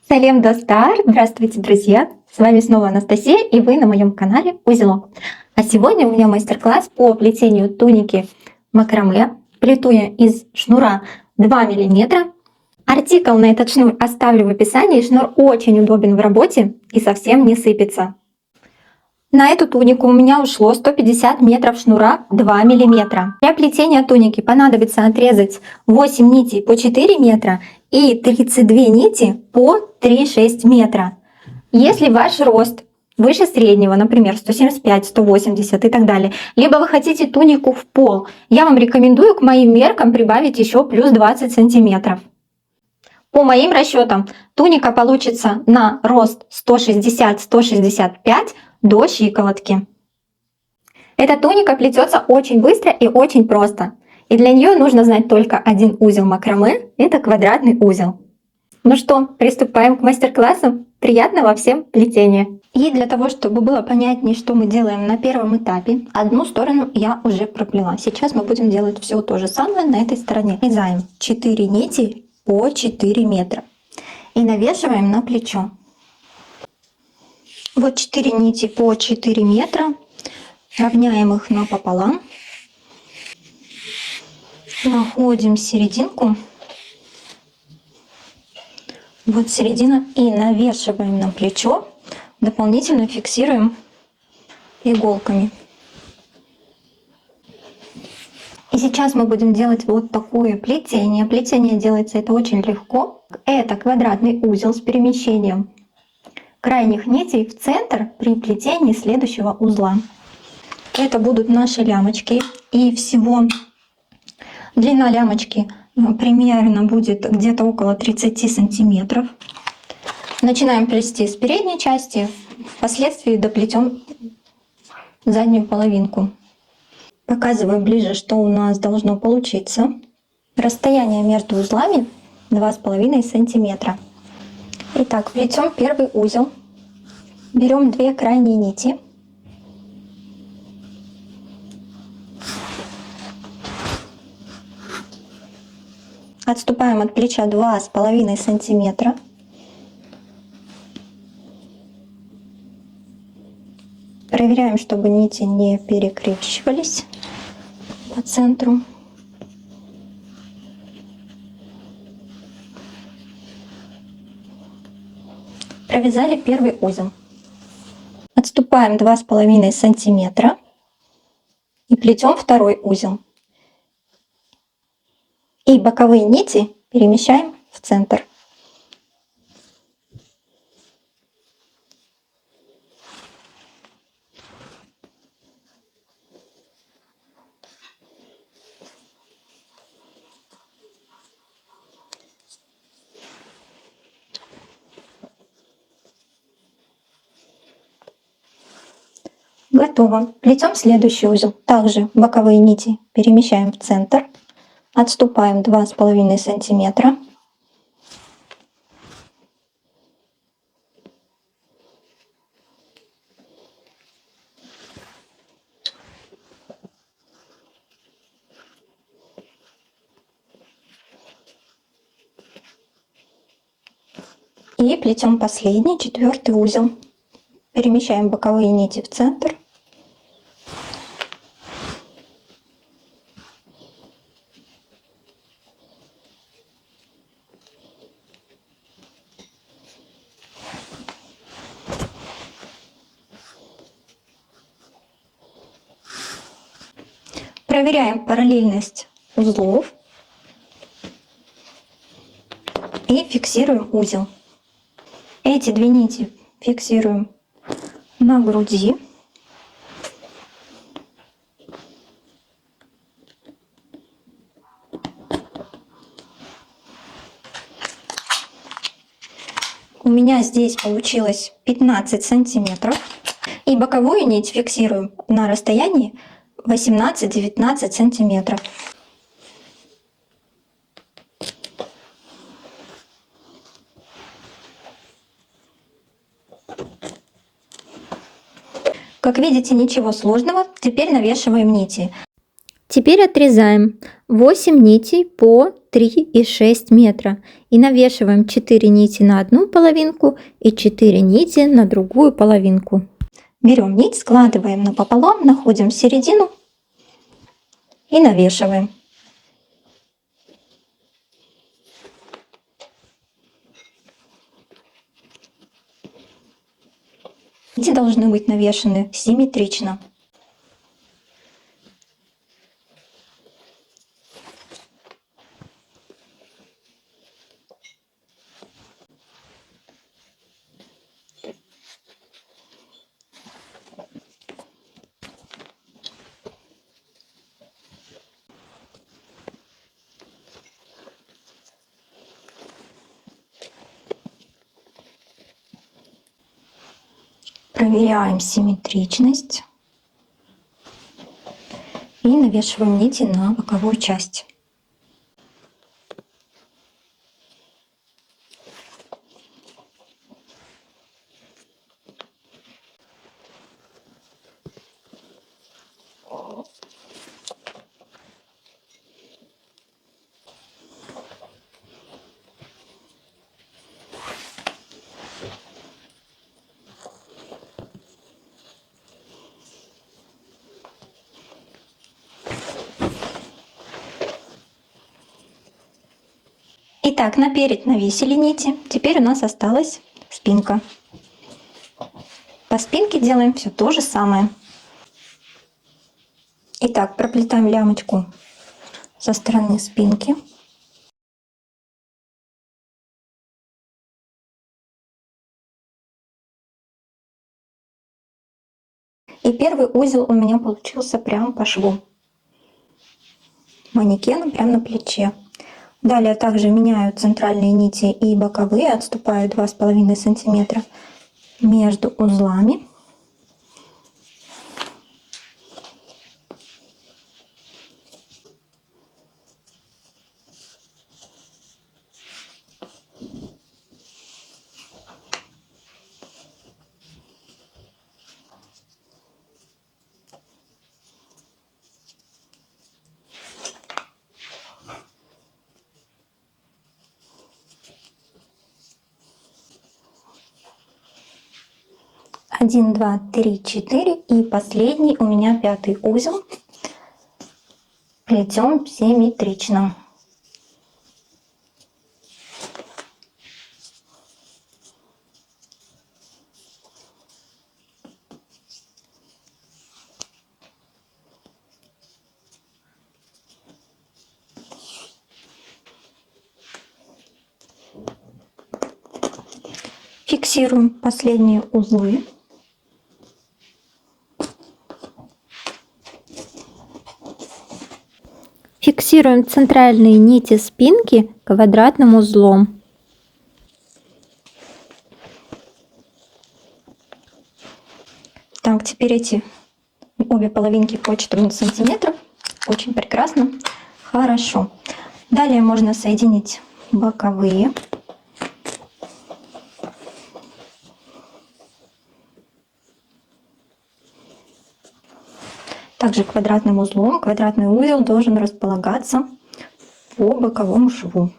Салем Достар! Здравствуйте, друзья! С вами снова Анастасия, и вы на моем канале Узелок. А сегодня у меня мастер-класс по плетению туники макраме. Плету я из шнура 2 мм. Артикул на этот шнур оставлю в описании. Шнур очень удобен в работе и совсем не сыпется. На эту тунику у меня ушло 150 метров шнура 2 мм. Для плетения туники понадобится отрезать 8 нитей по 4 метра и 32 нити по 3,6 метра. Если ваш рост выше среднего, например, 175, 180 и так далее, либо вы хотите тунику в пол, я вам рекомендую к моим меркам прибавить еще плюс 20 сантиметров. По моим расчетам, туника получится на рост 160-165 до щиколотки. Эта туника плетется очень быстро и очень просто. И для нее нужно знать только один узел макраме, это квадратный узел. Ну что, приступаем к мастер-классу. Приятного всем плетения! И для того, чтобы было понятнее, что мы делаем на первом этапе, одну сторону я уже проплела. Сейчас мы будем делать все то же самое на этой стороне. Вязаем 4 нити по 4 метра и навешиваем на плечо. Вот 4 нити по 4 метра, равняем их напополам, находим серединку, вот середина, и навешиваем на плечо, дополнительно фиксируем иголками. И сейчас мы будем делать вот такое плетение. Плетение делается это очень легко. Это квадратный узел с перемещением крайних нитей в центр при плетении следующего узла. Это будут наши лямочки, и всего длина лямочки примерно будет где-то около 30 сантиметров. Начинаем плести с передней части, впоследствии доплетем заднюю половинку. Показываю ближе, что у нас должно получиться. Расстояние между узлами 2,5 сантиметра. Итак, плетем первый узел. Берем 2 крайние нити. Отступаем от плеча 2,5 сантиметра. Проверяем, чтобы нити не перекрещивались по центру. Провязали первый узел. Отступаем 2,5 сантиметра и плетем второй узел. И боковые нити перемещаем в центр. Готово. Плетем следующий узел. Также боковые нити перемещаем в центр. Отступаем 2,5 сантиметра. И плетем последний, 4-й узел. Перемещаем боковые нити в центр. Проверяем параллельность узлов и фиксируем узел. Эти 2 нити фиксируем на груди. У меня здесь получилось 15 сантиметров. И боковую нить фиксируем на расстоянии 18-19 сантиметров. Как видите, ничего сложного. Теперь навешиваем нити. Теперь отрезаем 8 нитей по 3,6 метра. И навешиваем 4 нити на одну половинку и 4 нити на другую половинку. Берем нить, складываем напополам, находим середину и навешиваем. Нити должны быть навешаны симметрично. Проверяем симметричность и навешиваем нити на боковую часть. Итак, наперед навесили нити. Теперь у нас осталась спинка. По спинке делаем все то же самое. Итак, проплетаем лямочку со стороны спинки. И первый узел у меня получился прямо по шву манекена, прямо на плече. Далее также меняю центральные нити и боковые, отступаю 2,5 сантиметра между узлами. Один, два, три, 4 и последний у меня 5-й узел. Плетем симметрично. Фиксируем последние узлы. Фиксируем центральные нити спинки квадратным узлом. Так, теперь эти обе половинки по 14 сантиметров. Очень прекрасно. Хорошо. Далее можно соединить боковые. Также квадратным узлом. Квадратный узел должен располагаться по боковому шву.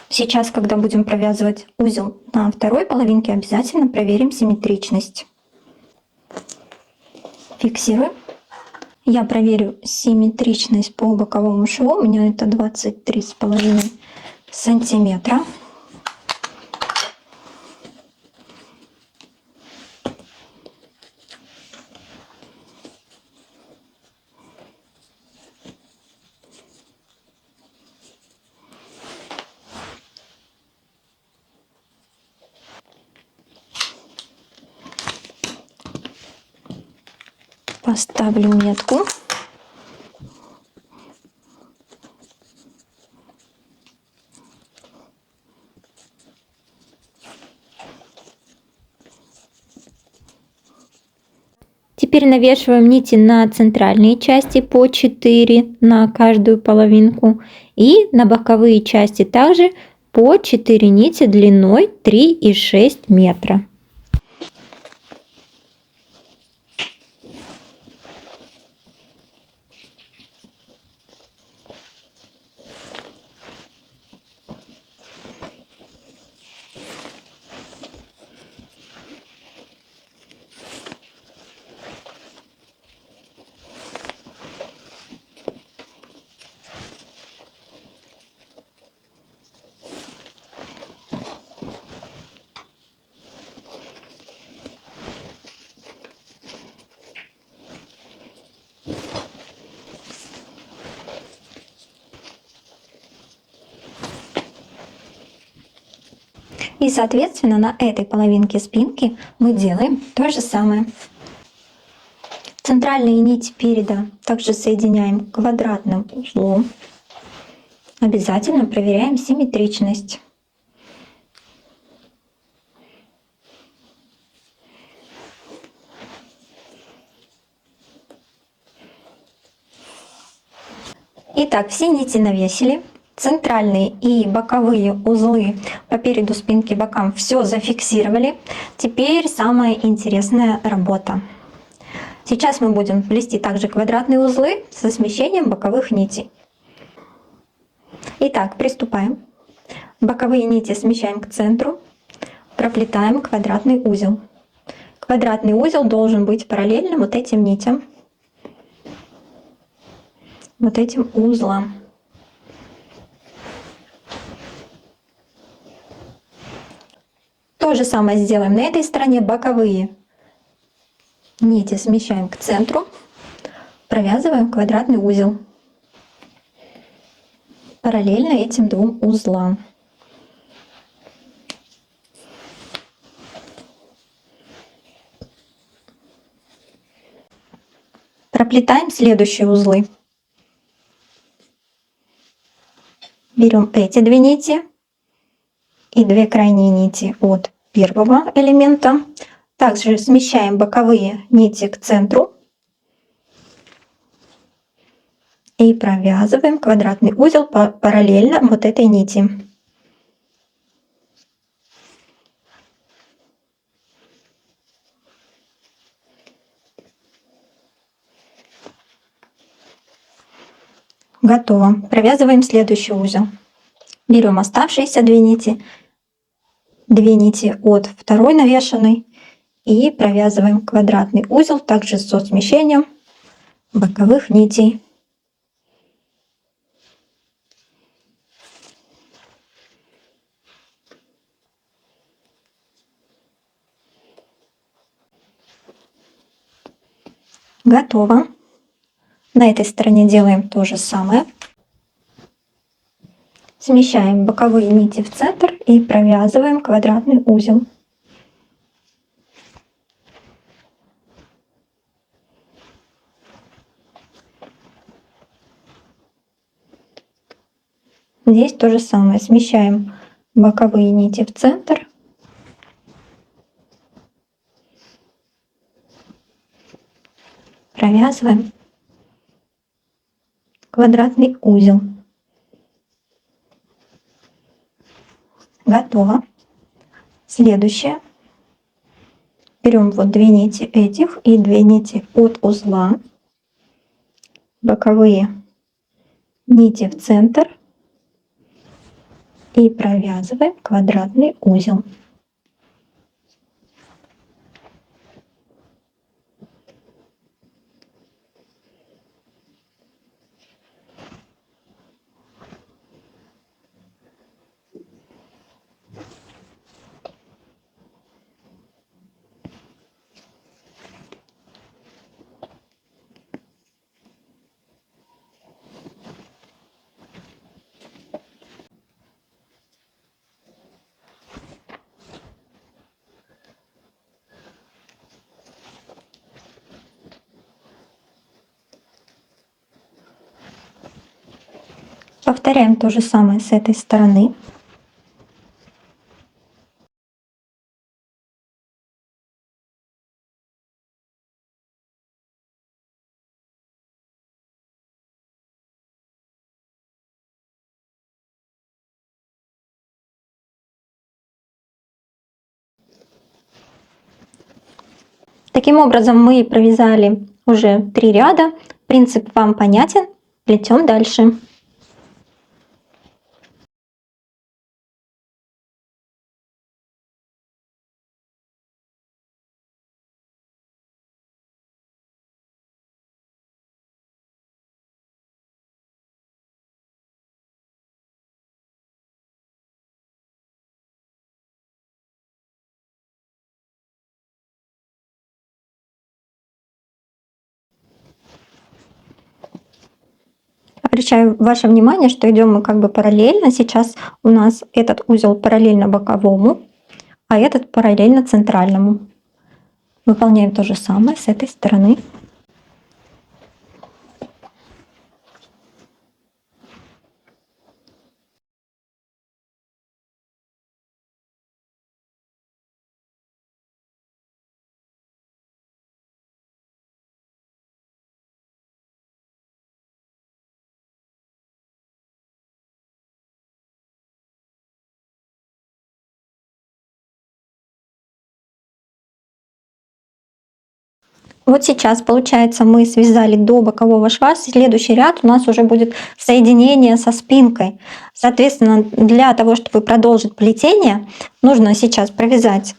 Сейчас, когда будем провязывать узел на второй половинке, обязательно проверим симметричность. Фиксируем. Я проверю симметричность по боковому шву. У меня это 23,5 сантиметра. Поставлю метку. Теперь навешиваем нити на центральные части по 4 на каждую половинку и на боковые части также по 4 нити длиной 3,6 метра. И, соответственно, на этой половинке спинки мы делаем то же самое. Центральные нити переда также соединяем квадратным узлом. Обязательно проверяем симметричность. Итак, все нити навесили. Центральные и боковые узлы по переду спинки бокам все зафиксировали. Теперь самая интересная работа. Сейчас мы будем плести также квадратные узлы со смещением боковых нитей. Итак, приступаем. Боковые нити смещаем к центру, проплетаем квадратный узел. Квадратный узел должен быть параллельным вот этим нитям, вот этим узлам. То же самое сделаем на этой стороне. Боковые нити смещаем к центру, провязываем квадратный узел параллельно этим двум узлам. Проплетаем следующие узлы. Берем эти две нити и две крайние нити от первого элемента. Также смещаем боковые нити к центру и провязываем квадратный узел параллельно вот этой нити. Готово. Провязываем следующий узел. Берем оставшиеся две нити от второй навешенной и провязываем квадратный узел также со смещением боковых нитей. Готово. На этой стороне делаем то же самое. Смещаем боковые нити в центр и провязываем квадратный узел. Здесь то же самое. Смещаем боковые нити в центр. Провязываем квадратный узел. Готово. Следующее. Берем вот две нити этих и две нити от узла. Боковые нити в центр. И провязываем квадратный узел. Повторяем то же самое с этой стороны. Таким образом мы провязали уже 3 ряда. Принцип вам понятен. Плетем дальше. Обращаю ваше внимание, что идем мы как бы параллельно. Сейчас у нас этот узел параллельно боковому. а этот параллельно центральному. Выполняем то же самое с этой стороны. Вот сейчас, получается, мы связали до бокового шва. Следующий ряд у нас уже будет соединение со спинкой. Соответственно, для того, чтобы продолжить плетение, нужно сейчас провязать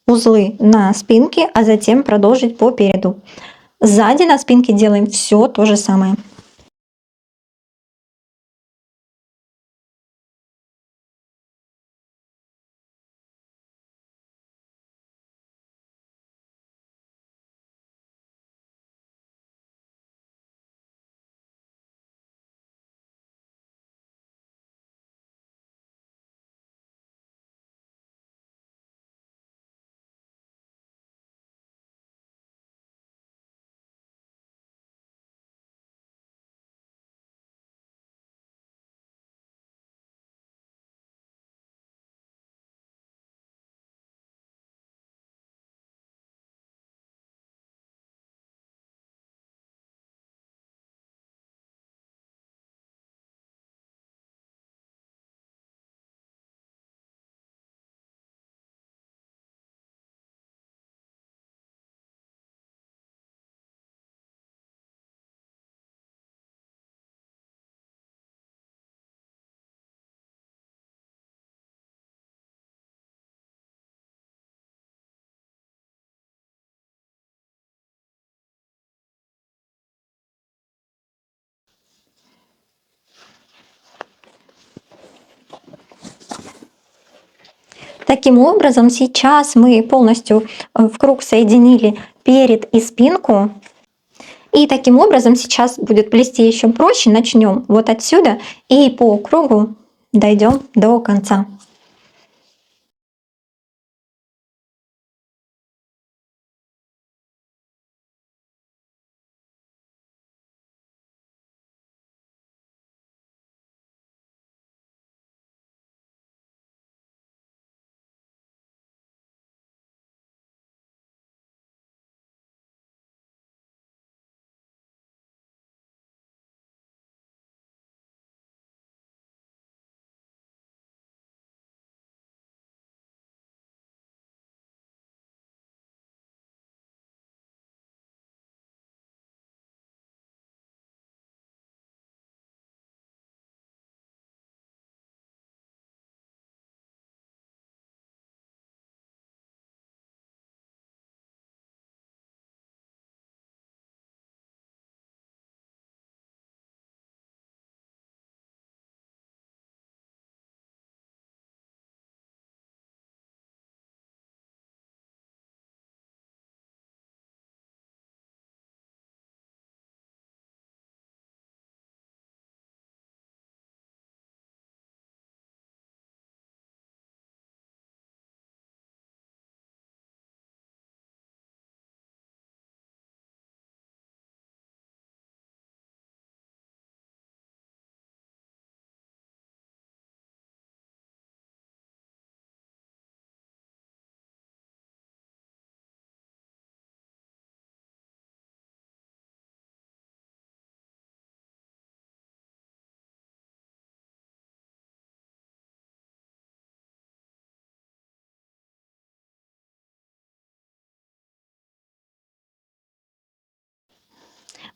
узлы на спинке, а затем продолжить по переду. Сзади на спинке делаем все то же самое. Таким образом, сейчас мы полностью в круг соединили перед и спинку. И таким образом сейчас будет плести еще проще. Начнем вот отсюда и по кругу дойдем до конца.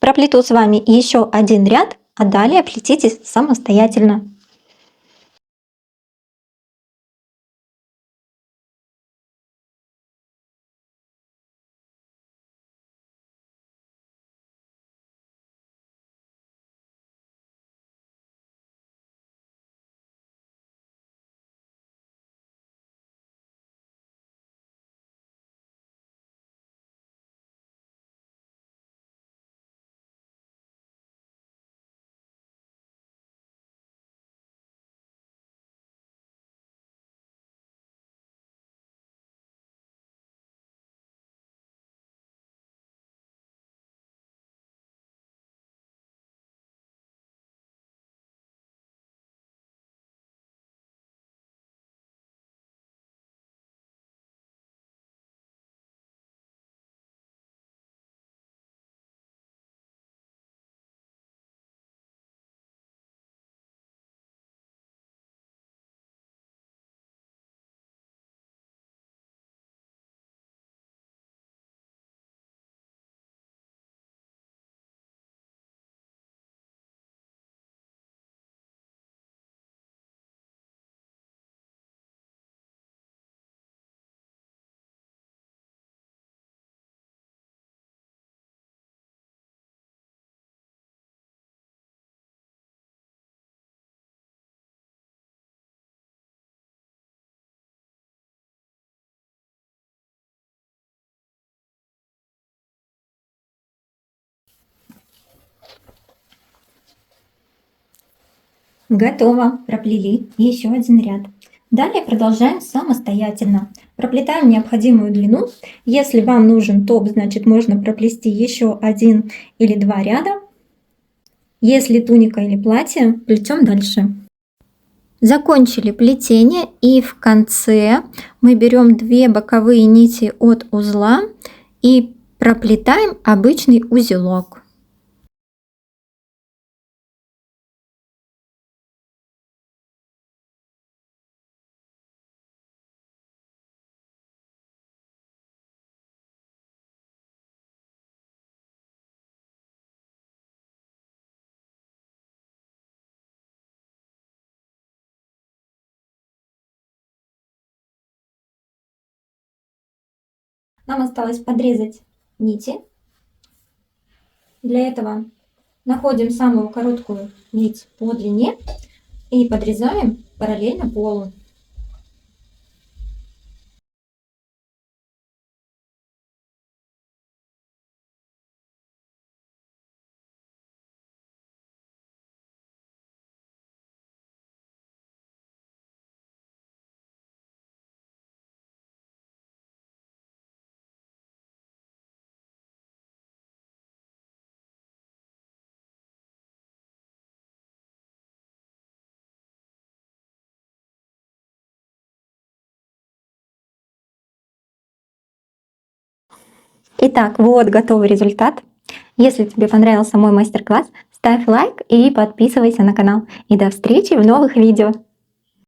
Проплету с вами еще один ряд, а далее плетите самостоятельно. Готово. Проплели еще один ряд. Далее продолжаем самостоятельно. Проплетаем необходимую длину. Если вам нужен топ, значит можно проплести еще 1 или 2 ряда. Если туника или платье, плетем дальше. Закончили плетение, и в конце мы берем 2 боковые нити от узла и проплетаем обычный узелок. Нам осталось подрезать нити. Для этого находим самую короткую нить по длине и подрезаем параллельно полу. Итак, вот готовый результат. Если тебе понравился мой мастер-класс, ставь лайк и подписывайся на канал. И до встречи в новых видео.